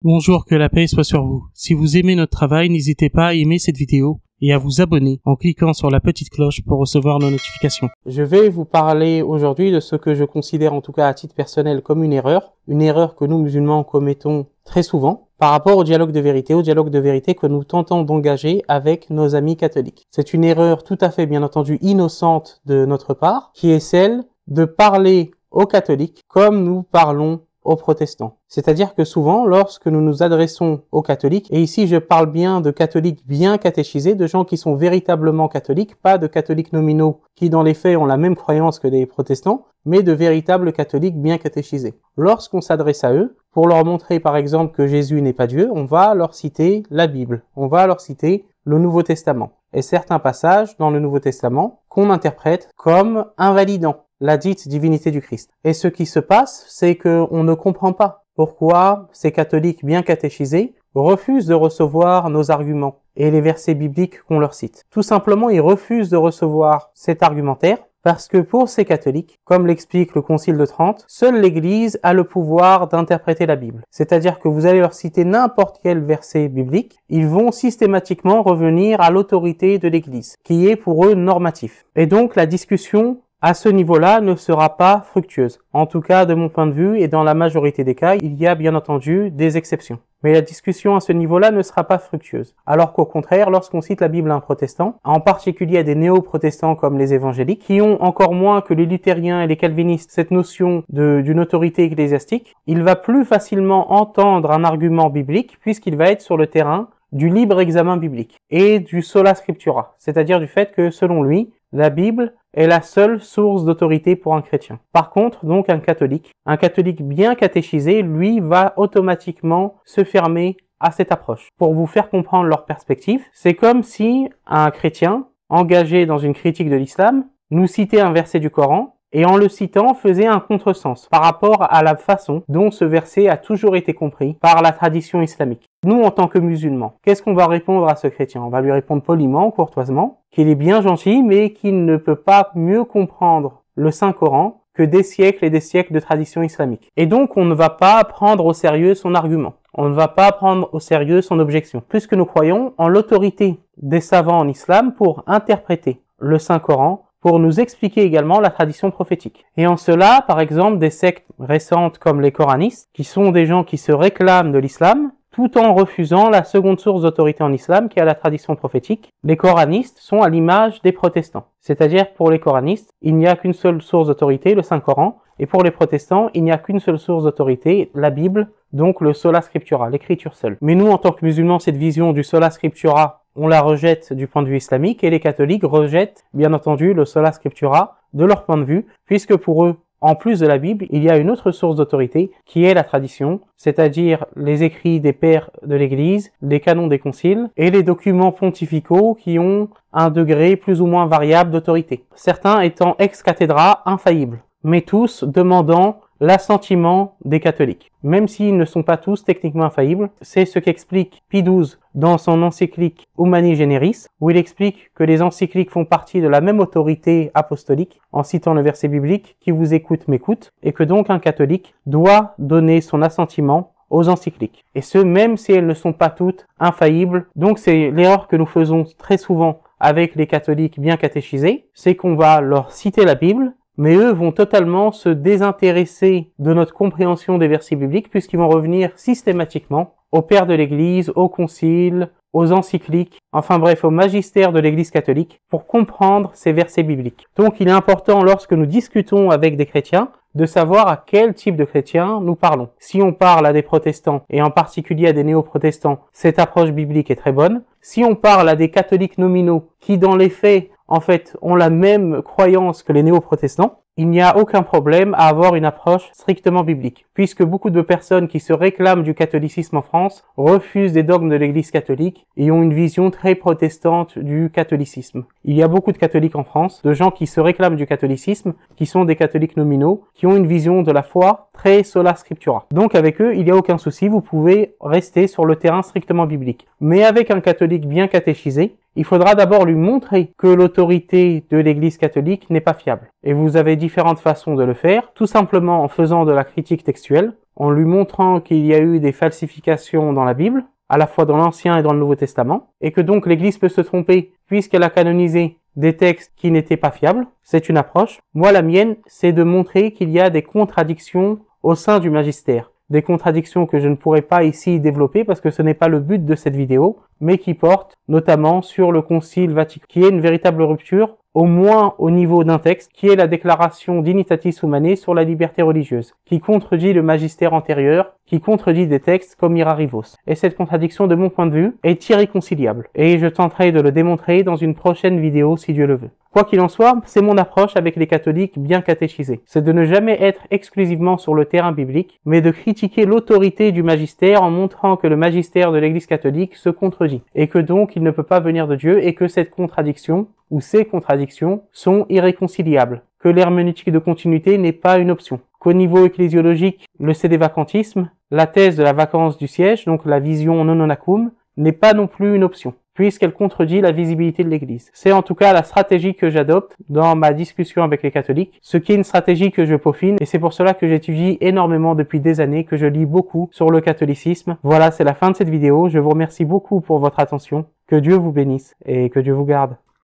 Bonjour, que la paix soit sur vous. Si vous aimez notre travail, n'hésitez pas à aimer cette vidéo et à vous abonner en cliquant sur la petite cloche pour recevoir nos notifications. Je vais vous parler aujourd'hui de ce que je considère en tout cas à titre personnel comme une erreur que nous musulmans commettons très souvent par rapport au dialogue de vérité que nous tentons d'engager avec nos amis catholiques. C'est une erreur tout à fait bien entendu innocente de notre part, qui est celle de parler aux catholiques comme nous parlons aux protestants. C'est-à-dire que souvent, lorsque nous nous adressons aux catholiques, et ici je parle bien de catholiques bien catéchisés, de gens qui sont véritablement catholiques, pas de catholiques nominaux qui dans les faits ont la même croyance que des protestants, mais de véritables catholiques bien catéchisés. Lorsqu'on s'adresse à eux, pour leur montrer par exemple que Jésus n'est pas Dieu, on va leur citer la Bible, on va leur citer le Nouveau Testament, et certains passages dans le Nouveau Testament qu'on interprète comme invalidant la dite divinité du Christ. Et ce qui se passe, c'est qu'on ne comprend pas pourquoi ces catholiques bien catéchisés refusent de recevoir nos arguments et les versets bibliques qu'on leur cite. Tout simplement, ils refusent de recevoir cet argumentaire parce que pour ces catholiques, comme l'explique le Concile de Trente, seule l'Église a le pouvoir d'interpréter la Bible. C'est-à-dire que vous allez leur citer n'importe quel verset biblique, ils vont systématiquement revenir à l'autorité de l'Église, qui est pour eux normatif. Et donc la discussion à ce niveau-là ne sera pas fructueuse. En tout cas, de mon point de vue, et dans la majorité des cas, il y a bien entendu des exceptions. Mais la discussion à ce niveau-là ne sera pas fructueuse. Alors qu'au contraire, lorsqu'on cite la Bible à un protestant, en particulier à des néo-protestants comme les évangéliques, qui ont encore moins que les luthériens et les calvinistes cette notion d'une autorité ecclésiastique, il va plus facilement entendre un argument biblique puisqu'il va être sur le terrain du libre examen biblique et du sola scriptura, c'est-à-dire du fait que, selon lui, la Bible est la seule source d'autorité pour un chrétien. Par contre, donc, un catholique bien catéchisé, lui, va automatiquement se fermer à cette approche. Pour vous faire comprendre leur perspective, c'est comme si un chrétien, engagé dans une critique de l'islam, nous citait un verset du Coran, et en le citant faisait un contresens par rapport à la façon dont ce verset a toujours été compris par la tradition islamique. Nous, en tant que musulmans, qu'est-ce qu'on va répondre à ce chrétien? On va lui répondre poliment, courtoisement, qu'il est bien gentil, mais qu'il ne peut pas mieux comprendre le Saint-Coran que des siècles et des siècles de tradition islamique. Et donc, on ne va pas prendre au sérieux son argument. On ne va pas prendre au sérieux son objection, puisque nous croyons en l'autorité des savants en islam pour interpréter le Saint-Coran, pour nous expliquer également la tradition prophétique. Et en cela, par exemple, des sectes récentes comme les coranistes, qui sont des gens qui se réclament de l'islam, tout en refusant la seconde source d'autorité en islam, qui est la tradition prophétique. Les coranistes sont à l'image des protestants. C'est-à-dire, pour les coranistes, il n'y a qu'une seule source d'autorité, le Saint-Coran, et pour les protestants, il n'y a qu'une seule source d'autorité, la Bible, donc le sola scriptura, l'écriture seule. Mais nous, en tant que musulmans, cette vision du sola scriptura, on la rejette du point de vue islamique, et les catholiques rejettent, bien entendu, le sola scriptura de leur point de vue, puisque pour eux, en plus de la Bible, il y a une autre source d'autorité, qui est la tradition, c'est-à-dire les écrits des pères de l'Église, les canons des conciles, et les documents pontificaux qui ont un degré plus ou moins variable d'autorité. Certains étant ex cathedra infaillibles, mais tous demandant l'assentiment des catholiques. Même s'ils ne sont pas tous techniquement infaillibles, c'est ce qu'explique Pie XII dans son encyclique Humani Generis, où il explique que les encycliques font partie de la même autorité apostolique, en citant le verset biblique « Qui vous écoute m'écoute », et que donc un catholique doit donner son assentiment aux encycliques. Et ce, même si elles ne sont pas toutes infaillibles. Donc c'est l'erreur que nous faisons très souvent avec les catholiques bien catéchisés, c'est qu'on va leur citer la Bible, mais eux vont totalement se désintéresser de notre compréhension des versets bibliques puisqu'ils vont revenir systématiquement aux pères de l'Église, aux conciles, aux encycliques, enfin bref, au magistère de l'Église catholique pour comprendre ces versets bibliques. Donc il est important lorsque nous discutons avec des chrétiens de savoir à quel type de chrétiens nous parlons. Si on parle à des protestants, et en particulier à des néo-protestants, cette approche biblique est très bonne. Si on parle à des catholiques nominaux qui dans les faits, en fait, ont la même croyance que les néo-protestants, il n'y a aucun problème à avoir une approche strictement biblique, puisque beaucoup de personnes qui se réclament du catholicisme en France refusent des dogmes de l'Église catholique et ont une vision très protestante du catholicisme. Il y a beaucoup de catholiques en France, de gens qui se réclament du catholicisme, qui sont des catholiques nominaux, qui ont une vision de la foi très sola scriptura. Donc avec eux, il n'y a aucun souci, vous pouvez rester sur le terrain strictement biblique. Mais avec un catholique bien catéchisé, il faudra d'abord lui montrer que l'autorité de l'Église catholique n'est pas fiable. Et vous avez différentes façons de le faire, tout simplement en faisant de la critique textuelle, en lui montrant qu'il y a eu des falsifications dans la Bible, à la fois dans l'Ancien et dans le Nouveau Testament, et que donc l'Église peut se tromper puisqu'elle a canonisé des textes qui n'étaient pas fiables. C'est une approche. Moi, la mienne, c'est de montrer qu'il y a des contradictions au sein du magistère. Des contradictions que je ne pourrais pas ici développer parce que ce n'est pas le but de cette vidéo, mais qui portent notamment sur le Concile Vatican, qui est une véritable rupture, au moins au niveau d'un texte, qui est la déclaration d'Unitatis Humanae sur la liberté religieuse, qui contredit le magistère antérieur, qui contredit des textes comme Ira Rivos. Et cette contradiction, de mon point de vue, est irréconciliable. Et je tenterai de le démontrer dans une prochaine vidéo si Dieu le veut. Quoi qu'il en soit, c'est mon approche avec les catholiques bien catéchisés. C'est de ne jamais être exclusivement sur le terrain biblique, mais de critiquer l'autorité du magistère en montrant que le magistère de l'Église catholique se contredit, et que donc il ne peut pas venir de Dieu, et que cette contradiction, ou ces contradictions, sont irréconciliables, que l'herméneutique de continuité n'est pas une option, qu'au niveau ecclésiologique, le sédévacantisme, la thèse de la vacance du siège, donc la vision non onacum, n'est pas non plus une option, puisqu'elle contredit la visibilité de l'Église. C'est en tout cas la stratégie que j'adopte dans ma discussion avec les catholiques, ce qui est une stratégie que je peaufine, et c'est pour cela que j'étudie énormément depuis des années, que je lis beaucoup sur le catholicisme. Voilà, c'est la fin de cette vidéo. Je vous remercie beaucoup pour votre attention. Que Dieu vous bénisse et que Dieu vous garde.